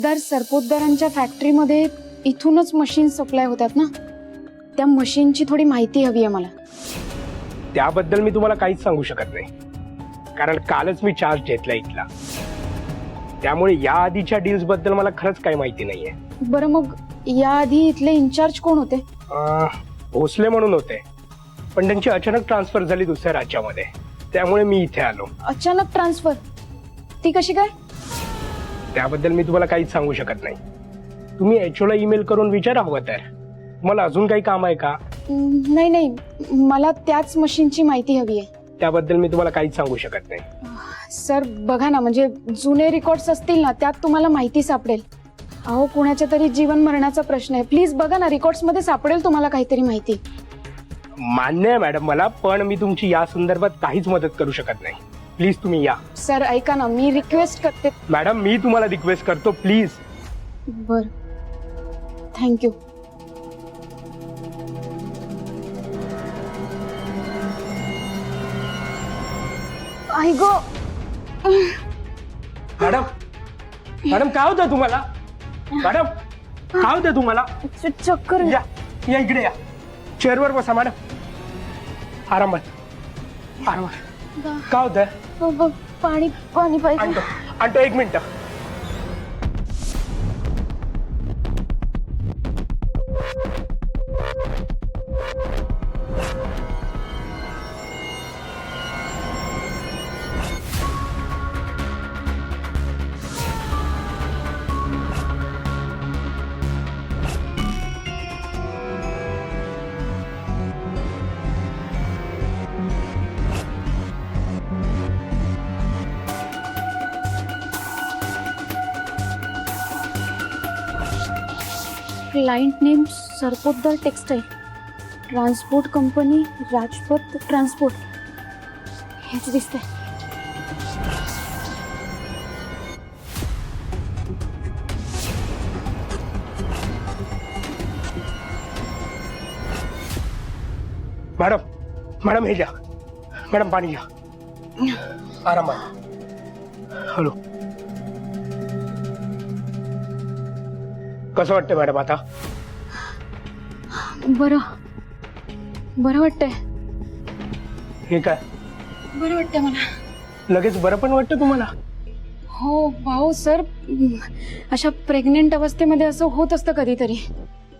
दर सरपोतदारांच्या फॅक्टरीमध्ये इथूनच मशीन सप्लाय होतात ना, त्या मशीनची थोडी माहिती हवी आहे मला. त्याबद्दल मी तुम्हाला काहीच सांगू शकत नाही, कारण कालच मी चार्ज घेतला इथला. त्यामुळे या आधीच्या डील्स बद्दल मला खरंच काही माहिती नाहीये. बरं, मग याआधी इथले इन्चार्ज कोण होते? भोसले म्हणून होते, पण त्यांची अचानक ट्रान्सफर झाली दुसऱ्या राज्यामध्ये, त्यामुळे मी इथे आलो. अचानक ट्रान्सफर? ती कशी काय? त्याबद्दल मी तुम्हाला काहीच सांगू शकत नाही. तुम्ही एचओला ईमेल करून विचारा हवं तर. मला अजून काही काम आहे का? नाही नाही, मला त्याच मशीनची माहिती हवी आहे. त्याबद्दल मी तुम्हाला काहीच सांगू शकत नाही. सर बघा ना, म्हणजे जुने रेकॉर्ड्स असतील ना, त्यात तुम्हाला माहिती सापडेल. अहो, कुणाच्या तरी जीवन मरणाचा प्रश्न आहे. प्लीज बघा ना, रेकॉर्ड्स मध्ये सापडेल तुम्हाला काहीतरी माहिती. मान्य आहे मॅडम मला, पण मी तुमची या संदर्भात काहीच मदत करू शकत नाही. प्लीज तुम्ही या. सर ऐका ना, मी रिक्वेस्ट करते. मॅडम मी तुम्हाला रिक्वेस्ट करतो, प्लीज. बर, थँक्यू. आई गो. मॅडम मॅडम काय होतं तुम्हाला? मॅडम काय होतं तुम्हाला? चक्कर. या या इकडे या, चेअरवर बसा मॅडम. आरामात आरामात. काय होतं? पाणी पाणी पाहिजे. आणतो आणतो, एक minute. Client name Sarpotdar textile, transport company Rajpath transport. हेच दिसतंय. मॅडम मॅडम हे घ्या. मॅडम पाणी घ्या. आरामात, हळू. कसं वाटतं मॅडम आता? बरं बरं वाटतंय. हे काय? बरं वाटतंय मला. लगेच बरं पण वाटतं तुम्हाला? हो भाऊ सर, अशा प्रेग्नेंट अवस्थेमध्ये असं होत असतं कधीतरी,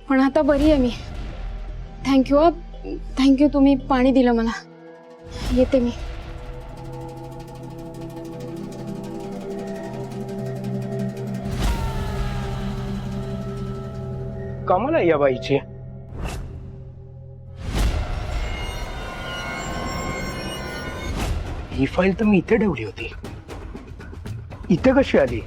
पण आता बरी आहे मी. थँक्यू. थँक्यू, तुम्ही पाणी दिलं मला. येते मी. कमाल आहे या बाईची. ही फाईल तर मी इथे ठेवली होती, इथे कशी आली?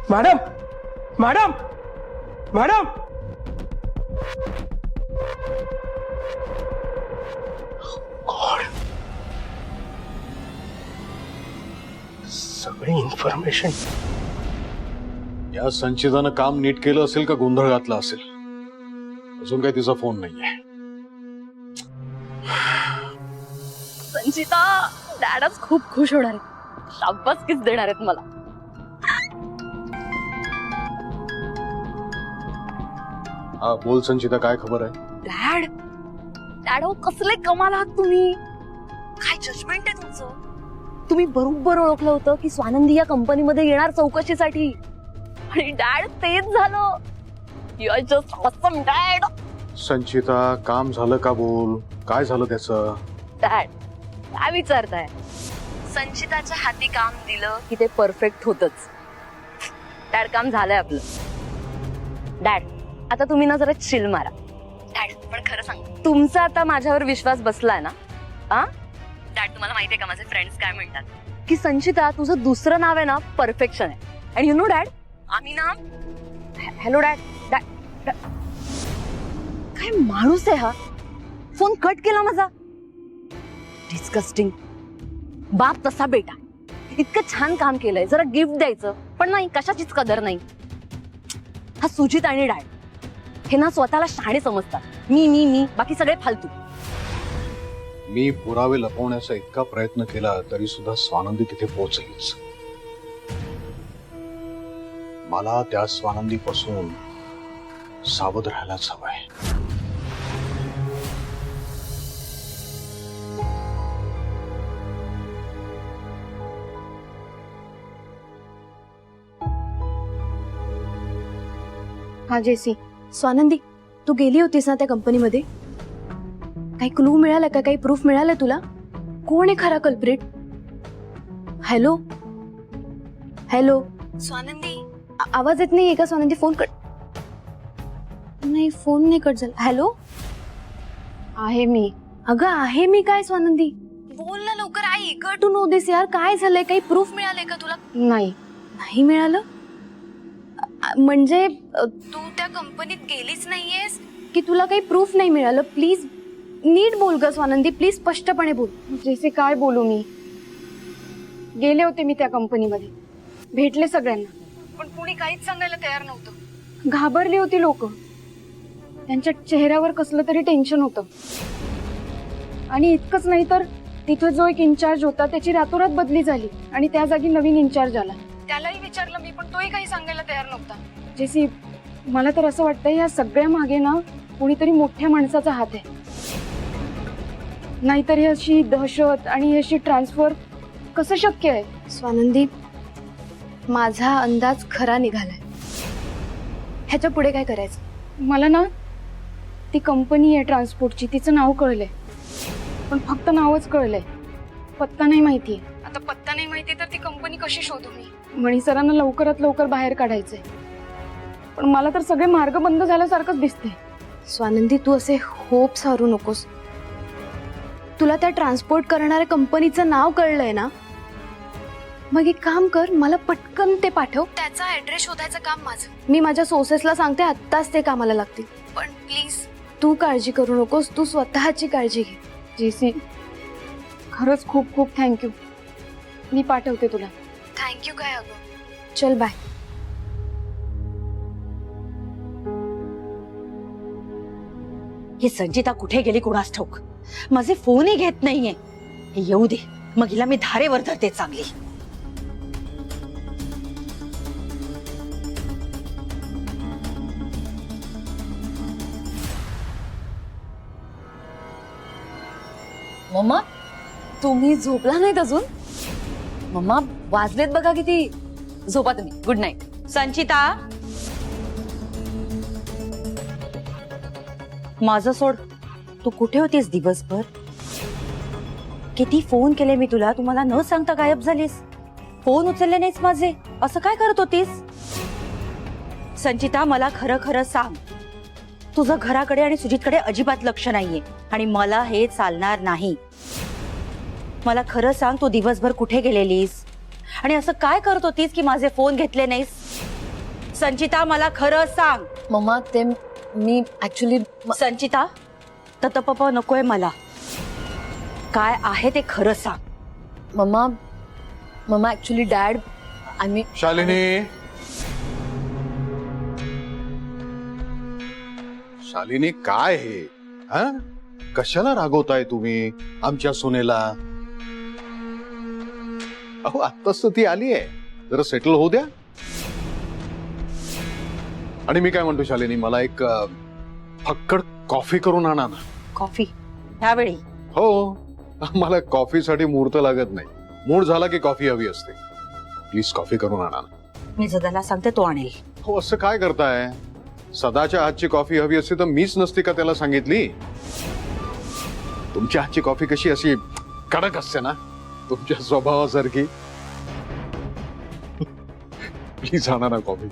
Madam madam madam. गॉड, सगळी इन्फॉर्मेशन. या संचितानं काम नीट केलं असेल का गोंधळ घातला असेल? अजून काही तिचा फोन नाहीये. संचिता, डॅडच खूप खुश होणार आहेत. शाबासकीच देणार आहेत मला. हा बोल संचिता, काय खबर आहे? डॅड डॅड हो, कसले कमाल आहात तुम्ही. काय जजमेंट आहे तुमचं. तुम्ही बरोबर ओळखलं होतं की स्वानंदी या कंपनीमध्ये येणार चौकशीसाठी, आणि डॅड तेच झालं. You are just awesome dad. Sanchita, काम झालं का बोल, काय झालं त्याचं? डॅड काय विचारताय? संचिताच्या हाती काम दिलं की ते परफेक्ट होतच. डॅड काम झालंय आपलं. डॅड आता तुम्ही ना जरा चिल मारा. डॅड पण खरं सांग, तुमचा आता माझ्यावर विश्वास बसलाय ना? हा डॅड, तुम्हाला माहितीये का माझे फ्रेंड्स काय म्हणतात, की संचिता तुझं दुसरं नाव आहे ना परफेक्शन आहे. आणि यु नो डॅड, आम्ही ना, हॅलो डॅड, डॅड काय माणूस आहे हा. फोन कट केला माझा. डिस्गस्टिंग. बाप तसा बेटा. इतकं छान काम केलंय, जरा गिफ्ट द्यायचं, पण नाही, कशाचीच कदर नाही. हा सुजित आणि डॅड हे ना स्वतःला शहाणे समजतात. मी मी मी बाकी सगळे फालतू. मी पुरावे लपवण्याचा इतका प्रयत्न केला तरी सुद्धा स्वानंदी तिथे पोहोचलीच. मला त्या स्वानंदीपासून सावध राहायलाच हवंय. हा जेसी. स्वानंदी, तू गेली होतीस ना त्या कंपनीमध्ये? काही क्लू मिळाला का? काही प्रूफ मिळालं तुला? कोण आहे खरा कल्प्रिट? हॅलो हॅलो स्वानंदी, आवाज येत नाहीये का स्वानंदी? फोन कट नाही, फोन नाही कट झाला. हॅलो, आहे मी. अगं आहे मी काय स्वानंदी? बोल ना लवकर. आई इगर टू नो दिस यार. काय झालंय? काही प्रूफ मिळालंय का तुला? नाही. नाही मिळालं म्हणजे तू त्या कंपनीत गेलीच नाहीयेस की तुला काही प्रूफ नाही मिळालं? प्लीज नीट बोल ग स्वानंदी, प्लीज स्पष्टपणे बोल. जेसी काय बोलू मी. गेले होते मी त्या कंपनीमध्ये, भेटले सगळ्यांना, पण कुणी काहीच सांगायला तयार नव्हतं. घाबरली होती लोक. त्यांच्या चेहऱ्यावर कसलं तरी टेन्शन होतं. आणि इतकंच नाही तर तिथं जो एक इन्चार्ज होता त्याची रातोरात बदली झाली आणि त्या जागी नवीन इन्चार्ज आला. त्यालाही विचारलं मी, पण तोही काही सांगायला तयार नव्हता. जेसी, मला तर असं वाटतं या सगळ्या मागे ना कोणीतरी मोठ्या माणसाचा हात आहे. नाहीतर ही अशी दहशत आणि अशी ट्रान्सफर कसं शक्य आहे? स्वानंदी, माझा अंदाज खरा निघालाय. ह्याच्या पुढे काय करायचं? मला ना ती कंपनी आहे ट्रान्सपोर्टची, तिचं नाव कळलंय, पण फक्त नावच कळलंय. पत्ता नाही माहितीये. आता पत्ता नाही माहिती तर ती कंपनी कशी शोधू मी? मणी सरांना लवकरात लवकर बाहेर काढायचंय, पण मला तर सगळे मार्ग बंद झाल्यासारखंच दिसतंय. स्वानंदी, तू असे होप्स हरू नकोस. तुला त्या ट्रान्सपोर्ट करणाऱ्या कंपनीचं नाव कळलंय ना? मग एक काम कर, मला पटकन ते पाठव. त्याचा ऍड्रेस शोधायचं काम माझं. मी माझ्या सोर्सेसला सांगते आत्ताच ते कामाला लागतील. पण प्लीज तू काळजी करू नकोस. तू स्वतःची काळजी घे. जेसी, खरंच खूप खूप थँक्यू. मी पाठवते तुला. थँक्यू काय अगं. चल बाय. ही संचिता कुठे गेली कुणास ठाऊक. माझे फोनही घेत नाहीये. हे येऊ दे, मग हिला मी धारेवर धरते चांगली. मम्मा, तुम्ही झोपला नाहीत अजून? मम्मा, वाजलेत बघा किती. झोपा तुम्ही. Good night. संचिता, माझं सोड. तू कुठे होतीस दिवसभर? किती फोन केले मी तुला, तू मला न सांगता गायब झालीस. फोन उचलले नाहीस माझे. असं काय करत होतीस? संचिता, मला खरं खरं सांग. तुझं घराकडे आणि सुजितकडे अजिबात लक्ष नाहीये आणि मला हे चालणार नाही. मला खरं सांग, तू दिवसभर कुठे गेलेलीस आणि असं काय करत होतीस की माझे फोन घेतले नाहीस? संचिता, मला खरं सांग. मम्मा, ते मी ऍक्च्युली. संचिता, ततपप नकोय मला. काय आहे ते खरं सांग. मम्मा ऍक्च्युली डॅड, आम्ही. शालिनी, शालिनी, काय हे? हा, कशाला रागवताय तुम्ही आमच्या सुनेला? अहो, आत्ताच तर ती आली आहे. जरा सेटल होऊ द्या. आणि मी काय म्हणतो शालिनी, मला एक फक्कड कॉफी करून आणा ना. कॉफी ह्यावेळी? हो, मला कॉफीसाठी मुहूर्त लागत नाही. मूड झाला की कॉफी हवी असते. प्लीज कॉफी करून आणा ना. मी जदाला सांगते, तो आणेल. हो, असं काय करताय? सदाच्या हातची कॉफी हवी असती तर मीच नसती का त्याला सांगितली? तुमच्या हातची कॉफी कशी अशी कडक असते ना, तुमच्या स्वभावासारखी. प्लीज आणा ना कॉफी.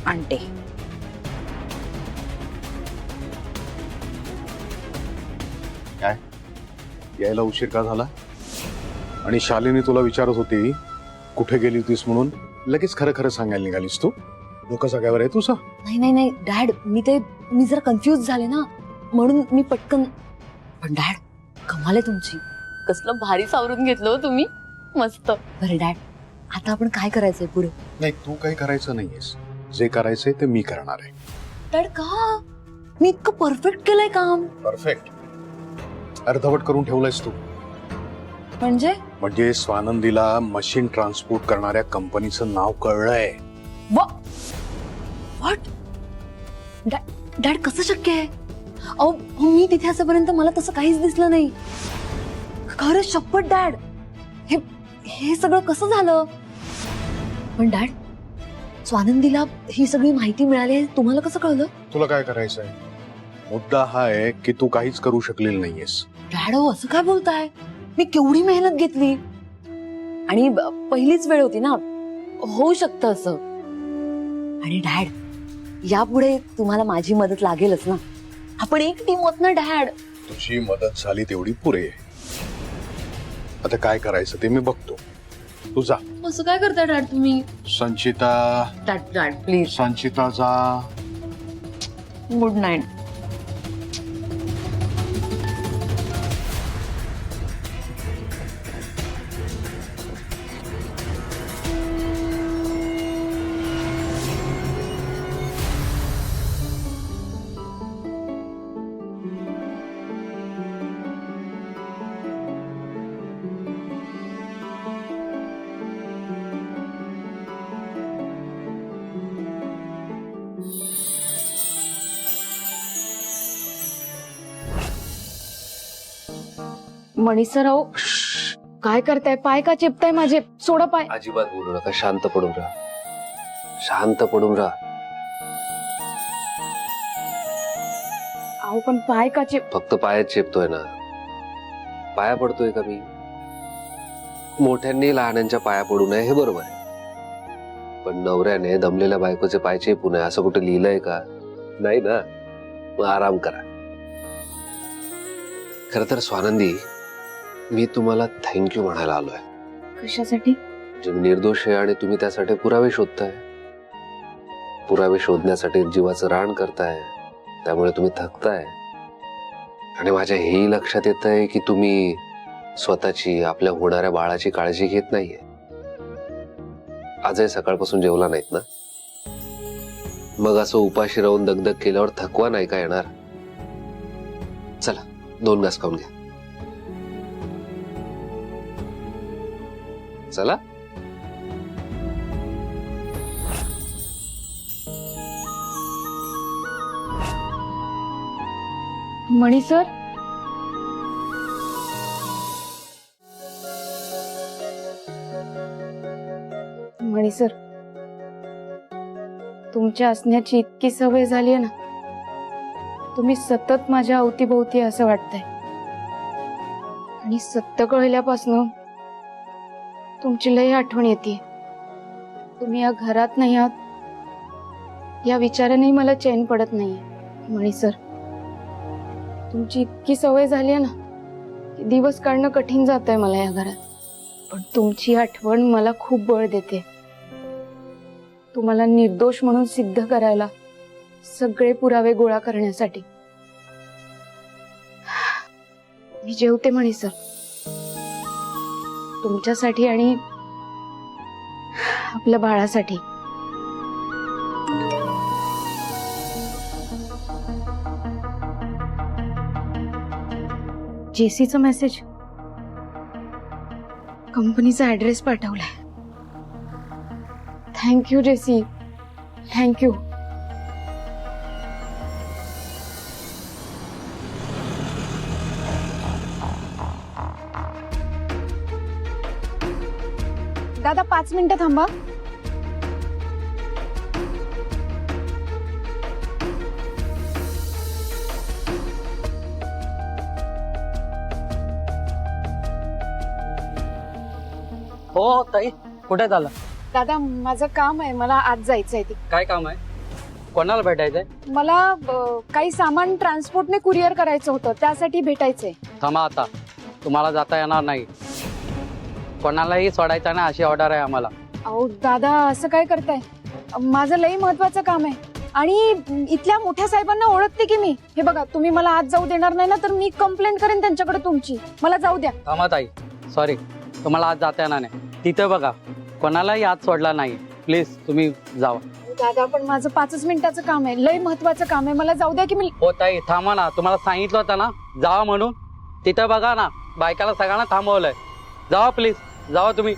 आणते. काय यायला उशीर का झाला? आणि शालिनी तुला विचारत होती कुठे गेली होतीस म्हणून. लगेच खरं खरं सांगायला निघालीस तू. डोकं सगळ्यावर आहे तुझं. नाही डॅड, मी जरा कन्फ्युज झाले ना, म्हणून मी पटकन. पण डॅड, कमाल आहे तुमची. कसलं भारी सावरून घेतलं हो तुम्ही. मस्त. बरं डॅड, आता आपण काय करायचंय पुढे? नाही, तू काही करायचं नाहीयेस. जे करायचंय ते मी करणार आहे. डॅड, का? मी इतकं परफेक्ट केलंय काम. परफेक्ट अर्धवट करून ठेवलंयस तू. म्हणजे स्वानंदीला मशीन ट्रान्सपोर्ट करणाऱ्या कंपनीचं नाव कळलंय. व्हॉट? डॅड कसं शक्य आहे? अहो मी तिथे असेपर्यंत मला तसं काहीच दिसलं नाही. खरंच शपथ डॅड, हे सगळं कसं झालं? पण डॅड, स्वानंदीला ही सगळी माहिती मिळाली आहे तुम्हाला कसं कळलं? तुला काय करायचंय? मुद्दा हा आहे की तू काहीच करू शकलेली नाहीयेस. डॅड असं काय बोलताय? मी केवढी मेहनत घेतली आणि पहिलीच वेळ होती ना, होऊ शकतं असं. आणि डॅड, यापुढे तुम्हाला माझी मदत लागेलच ना. आपण एक टीम होत ना डॅड. तुझी मदत झाली तेवढी पुरे आहे. आता काय करायचं ते मी बघतो. तू जा. असं काय करताय डॅड तुम्ही? संचिता, डॅड प्लीज. संचिता जा. Good night. मणिसराव, काय करताय? पाय का चिपताय माझे? सोडा पाय. अजिबात बोलू नका, शांत पडून राहा, शांत पडून राहा. अहो पण पाय का चिप... फक्त पायात चेपतोय ना, पाया पडतोय का मी? मोठ्यांनी लहानांच्या पाया पडू नये हे बरोबर आहे, पण नवऱ्याने दमलेल्या बायकोचे पाय चेपू नये असं कुठे लिहिलंय का? नाही ना. मग आराम करा. खर तर स्वानंदी, मी तुम्हाला थँक्यू म्हणायला आलोय. कशासाठी? जे निर्दोष आहे आणि तुम्ही त्यासाठी पुरावे शोधताय. पुरावे शोधण्यासाठी जीवाचं रान करताय, त्यामुळे तुम्ही थकताय. आणि माझ्या हेही लक्षात येत आहे की तुम्ही स्वतःची, आपल्या होणाऱ्या बाळाची काळजी घेत नाहीये. आजही सकाळपासून जेवला नाहीत ना? मग असं उपाशी राहून दगदग केल्यावर थकवा नाही का येणार? चला 2 घास खाऊन घ्या. चला. मणी सर, मणी सर, तुमच्या असण्याची इतकी सवय झाली आहे ना, तुम्ही सतत माझ्या अवतीभोवती असं वाटतंय. आणि सत्य कळल्यापासून तुमची लय आठवण येते. तुम्ही या घरात नाही आहात या विचाराने मला चैन पडत नाहीये. मणी सर, तुमची इतकी सवय झाली आहे ना की दिवस काढणं कठीण जात आहे मला या घरात. पण तुमची आठवण मला खूप बळ देते. तुम्हाला निर्दोष म्हणून सिद्ध करायला, सगळे पुरावे गोळा करण्यासाठी. मी जेवते मणी सर, तुमच्यासाठी आणि आपल्या बाळासाठी. जेसीचा मेसेज, कंपनीचा ऍड्रेस पाठवलाय. Thank you Jessie, thank you. दादा 5 मिनिटं थांबा. हो ताई, कुठे झालं? दादा माझं काम आहे, मला आज जायचंय. ते काय काम आहे? कोणाला भेटायचंय? मला काही सामान ट्रान्सपोर्टने कुरिअर करायचं होतं, त्यासाठी भेटायचंय. थांबा, आता तुम्हाला जाता येणार नाही. कोणालाही सोडायचं ना अशी ऑर्डर आहे आम्हाला. अहो दादा असं काय करताय? माझं लई महत्वाचं काम आहे आणि इथल्या मोठ्या साहेबांना ओळखते की मी. हे बघा, तुम्ही मला आज जाऊ देणार नाही ना तर मी कंप्लेंट करेन त्यांच्याकडे तुमची. मला जाऊ द्या. थांबा ताई, सॉरी, तुम्हाला आज जाता येणार नाही. तिथे बघा, कोणालाही आज सोडला नाही. प्लीज तुम्ही जावा. दादा पण माझं 5 मिनिटाचं काम आहे, लय महत्वाचं काम आहे, मला जाऊ द्या की मी. हो ताई थांबा ना, तुम्हाला सांगितलं होतं ना जावा म्हणून. तिथं बघा ना बायकाला सगळ्यांना थांबवलंय. जावा प्लीज, जावा तुम्ही.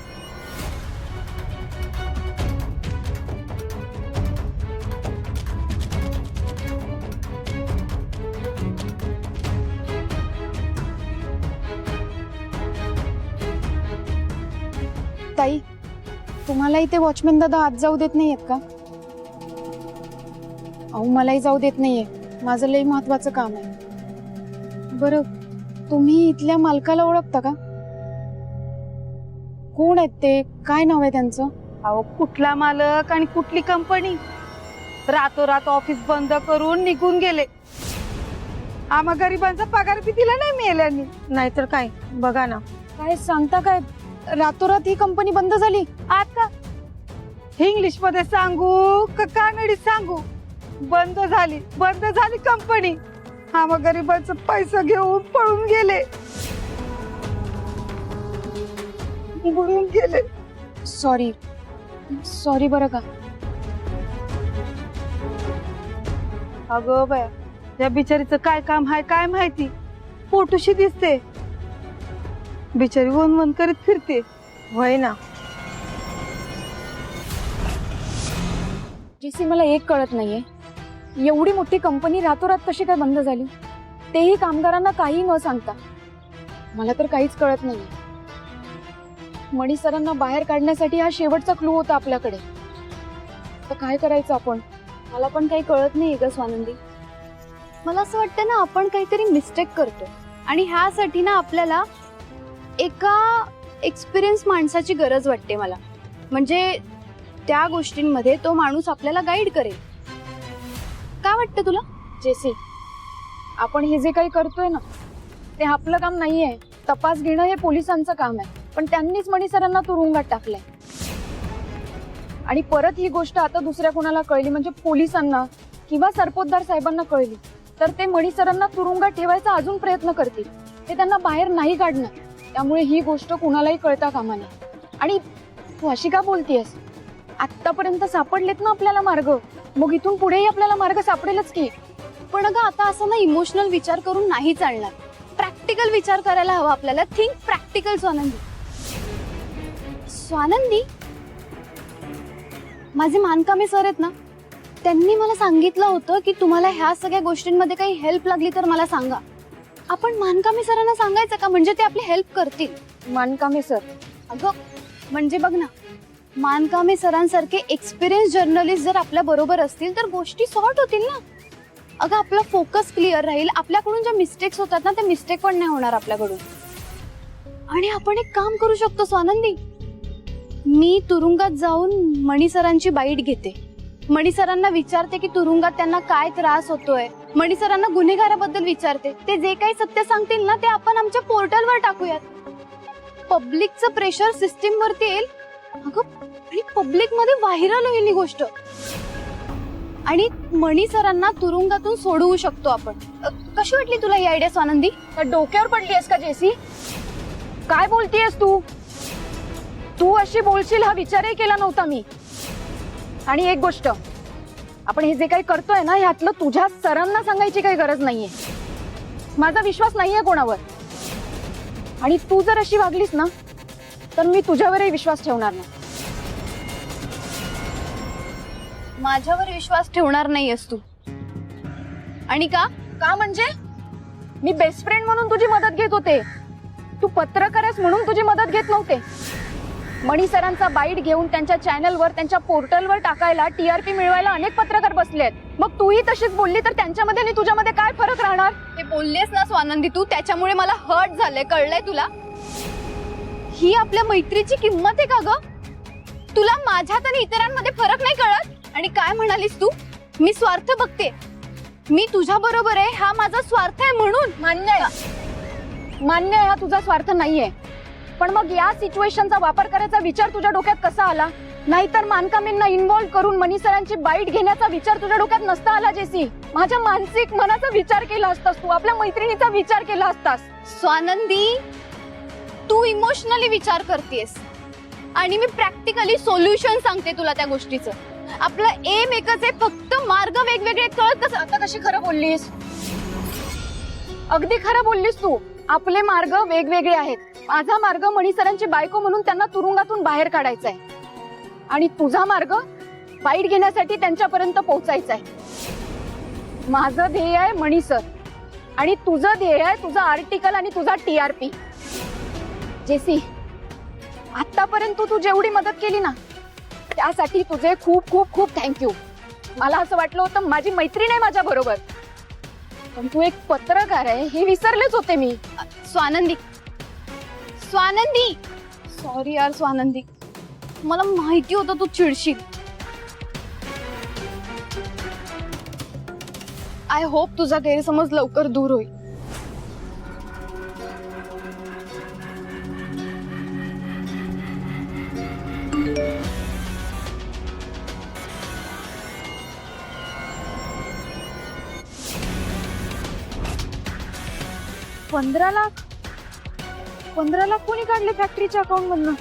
ताई तुम्हाला इथे वॉचमॅन दादा आत जाऊ देत नाहीयेत का? अहो मलाही जाऊ देत नाहीये, माझं लय महत्वाचं काम आहे. बरं तुम्ही इथल्या मालकाला ओळखता का? कोण आहेत ते, काय नाव आहे त्यांचं? अहो कुठला मालक आणि कुठली कंपनी? रातोरात ऑफिस बंद करून निघून गेले. आम्हा गरिबांचा पगार बी दिला नाही मिळाल्यानी. नाहीतर काय, बघा ना. काय सांगता काय, रातोरात ही कंपनी बंद झाली? आता इंग्लिश मध्ये सांगू का कानडीत सांगू? बंद झाली कंपनी. आम्हा गरिबांचा पैसा घेऊन पळून गेले, बुडून गेले. सॉरी बरं का. अगं बाया, त्या बिचारीचं काय काम आहे काय माहिती. पोटूशी दिसते, बिचारी वन करीत फिरते. होय ना. जेसी मला एक कळत नाहीये, एवढी मोठी कंपनी रातोरात कशी काय बंद झाली, तेही कामगारांना काही न सांगता. मला तर काहीच कळत नाहीये. मणी सरांना बाहेर काढण्यासाठी हा शेवटचा क्लू होता आपल्याकडे. तर काय करायचं आपण? मला पण काही कळत नाहीये ग स्वानंदी. मला असं वाटतं ना आपण काहीतरी मिस्टेक करतो आणि ह्यासाठी ना आपल्याला एका एक्सपिरियन्स माणसाची गरज वाटते मला. म्हणजे त्या गोष्टींमध्ये तो माणूस आपल्याला गाईड करेल. काय वाटतं तुला? जेसी आपण हे जे काही करतोय ना ते आपलं काम नाहीये. तपास घेणं हे पोलिसांचं काम आहे, पण त्यांनीच मणी सरांना तुरुंगात टाकलंय. आणि परत ही गोष्ट आता दुसऱ्या कोणाला कळली, म्हणजे पोलिसांना किंवा सरपोतदार साहेबांना कळली, तर ते मणी सरांना तुरुंगात ठेवायचा अजून प्रयत्न करतील. ते त्यांना बाहेर नाही काढणार. त्यामुळे ही गोष्ट कुणालाही कळता कामा नये. आणि तू अशी का बोलतीयस? आतापर्यंत सापडलेत ना आपल्याला मार्ग, मग इथून पुढेही आपल्याला मार्ग सापडेलच की. पण अगं आता असं ना इमोशनल विचार करून नाही चालणार. प्रॅक्टिकल विचार करायला हवा आपल्याला. Think practical Swanandi. माझे मानकामे सर आहेत ना, त्यांनी मला सांगितलं होतं की तुम्हाला ह्या सगळ्या गोष्टींमध्ये काही हेल्प लागली तर मला सांगा. आपण मानकामे सरांना सांगायचं का? म्हणजे ते आपली हेल्प करतील. मानकामे सर? अगं म्हणजे बघ ना, मानकामे सरांसारखे एक्सपिरियन्स जर्नलिस्ट जर आपल्या बरोबर असतील तर गोष्टी सॉर्ट होतील ना. अगं आपला फोकस क्लिअर राहील. आपल्याकडून ज्या मिस्टेक्स होतात ना त्या मिस्टेक पण नाही होणार आपल्याकडून. आणि आपण एक काम करू शकतो स्वानंदी. मी तुरुंगात जाऊन मणी सरांची बाईट घेते. मणी सरांना विचारते की तुरुंगात त्यांना काय त्रास होतोय. मणी सरांना गुन्हेगाराबद्दल विचारते. ते जे काही सत्य सांगतील ना ते आपण आमच्या पोर्टलवर टाकूयात. पब्लिकचं प्रेशर सिस्टीम वरती येईल. अगं आणि पब्लिक मध्ये व्हायरल होईल ही गोष्ट. आणि मणी सरांना तुरुंगातून सोडवू शकतो आपण. कशी वाटली तुला ही आयडिया स्वानंदी? तर डोक्यावर पडलीयस का जेसी? काय बोलतीयस तू? तू अशी बोलशील हा विचारही केला नव्हता मी. आणि एक गोष्ट, आपण हे जे काही करतोय ना ह्यातलं तुझ्या सरांना सांगायची काही गरज नाहीये. माझा विश्वास नाहीये कोणावर. आणि तू जर अशी वागलीस ना तर मी तुझ्यावरही विश्वास ठेवणार नाही. माझ्यावर विश्वास ठेवणार नाहीयेस तू? आणि का? का म्हणजे मी बेस्ट फ्रेंड म्हणून तुझी मदत घेत होते. तू पत्रकार आहेस म्हणून तुझी मदत घेत नव्हते. मणी सरांचा बाईट घेऊन त्यांच्या चॅनलवर, त्यांच्या पोर्टलवर टाकायला, टीआरपी मिळवायला अनेक पत्रकार बसलेत. मग तूही तशीच बोलली तर त्यांच्यामध्ये आणि तुझ्यामध्ये काय फरक राहणार? हे बोललेस ना स्वानंदी तू, त्याच्यामुळे मला हर्ट झालंय. कळलंय तुला? ही आपल्या मैत्रीची किंमत आहे का ग? तुला माझ्यात आणि इतरांमध्ये फरक नाही कळत? आणि काय म्हणालीस तू? मी स्वार्थ बघते. मी तुझ्या बरोबर आहे हा माझा स्वार्थ आहे म्हणून. मान्य आहे हा तुझा स्वार्थ नाहीये. पण मग या सिच्युएशनचा वापर करायचा विचार तुझ्या डोक्यात कसा आला? नाहीतर मानकामींना इन्व्हॉल्व करून मणी सरांची बाईट घेण्याचा विचार तुझ्या डोक्यात नसता आला जेसी. माझ्या मानसिक मनाचा विचार केला असतास तू, आपल्या मैत्रिणीचा विचार केला असतास. स्वानंदी तू इमोशनली विचार करतेस आणि मी प्रॅक्टिकली सोल्युशन सांगते तुला त्या गोष्टीचं. आपला एम एकच आहे, फक्त मार्ग वेगवेगळे आहेत, कळत कसं? आता कशी खरं बोललीस? अगदी खरं बोललीस तू. आपले मार्ग वेगवेगळे आहेत. माझा मार्ग मणी सरांची बायको म्हणून त्यांना तुरुंगातून बाहेर काढायचा आहे आणि तुझा मार्ग बाईट घेण्यासाठी त्यांच्यापर्यंत पोहोचायचा आहे. माझं ध्येय आहे मणी सर आणि तुझं ध्येय आहे तुझं आर्टिकल आणि तुझा TRP. जेसी, आतापर्यंत तू जेवढी मदत केली ना त्यासाठी तुझे खूप खूप खूप थँक्यू. मला असं वाटलं होतं माझी मैत्रीण आहे माझ्या बरोबर, पण तू एक पत्रकार आहे हे विसरलेच होते मी. स्वानंदी, स्वानंदी, सॉरी यार स्वानंदी, मला माहिती होतं तू चिडशील. आय होप तुझा गैरसमज लवकर दूर होईल. $15 लाख कोणी काढले फॅक्टरीच्या अकाउंट मधनं?